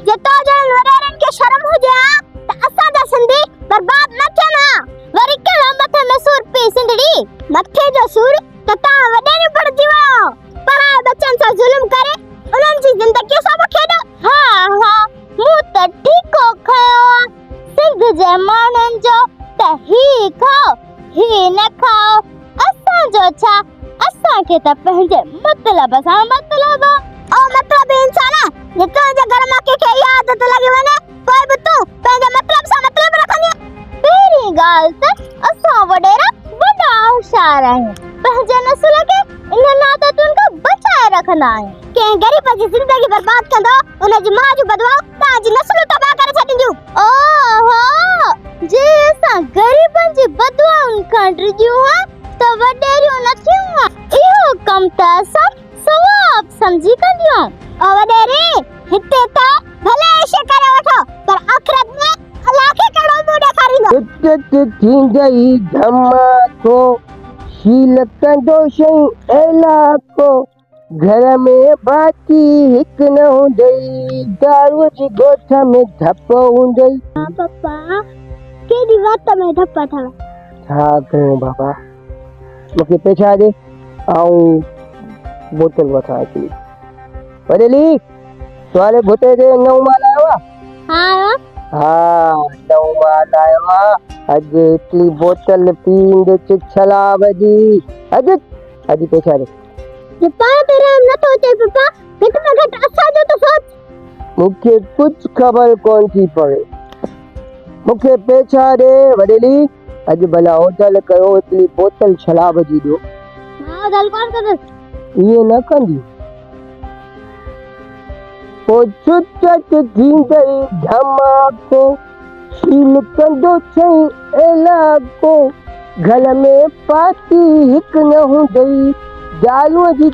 जे तो जन वरेरन के शर्म हो जा त असा दा सिंधी बर्बाद न थियना वरी केड़ो मथे में सूर पी सिंधड़ी मथे जो सूर त ता वडे ने पड़ जीवा पर बच्चन सा जुल्म करे उनन जी जिंदगी सब खेडो हां हां मु त ठीको खयो सिंध जे मानन जो त ही खाओ ही न खाओ असा जो छा असा के त पंहिंजे मतलब सा मतलब ओ मतलब इंसान जे तो जे घर में के आदत लगी वने कोई भी तू पंहिंजे मतलब सा मतलब रखनी पेरी गाल त असा वडेरा बड़ा होशियार है पंहिंजे नस्ल के इन नाततुन को बचाए रखना है के गरीब जी जिंदगी बर्बाद कंदो उन जी मां जो बदवा ता जी नस्ल तबाह करे छडिंदियो ओहो जे असा गरीबन जी बदवा उन कंट्रीजू है तो वडेरियो न थियो इहो कम त सब सवाब समझी कंदियो ओ वडेरे हिते तो भले ऐसे करे वठो पर आखिरत में अल्लाह के कड़ो मुंह ॾेखारींदो हित थींदई धमाको शील कंदो शयूं इलाको घर में बाकी हिक न हूंदई दारू जी गोठ में धप हूंदई हां पापा केडी बात में धप्पा था छा कयूं बाबा मूंखे पैसा ॾे ऐं बोतल वठा अची वडेली तुम्हारे बोतल ते नओं माल आयो आहे हां हाँ नओं माल आयो आहे अॼु हिकिड़ी बोतल पींदे चिछला वॼी अॼु पैसा ॾे पापा तेरा न तो चे पापा घट में घट असा जो तो सोच मूंखे कुछ खबर कोन थी पवे मूंखे पैसा ॾे वडेली अॼु भला होटल कयो हिकिड़ी बोतल शराब जी ॾियो हां दल कौन कर इहे न कंदी पोइ छुट थींदई धमाको शील कंदो चई इलाको घर में पाती हिक न हूंदई दारूअ जी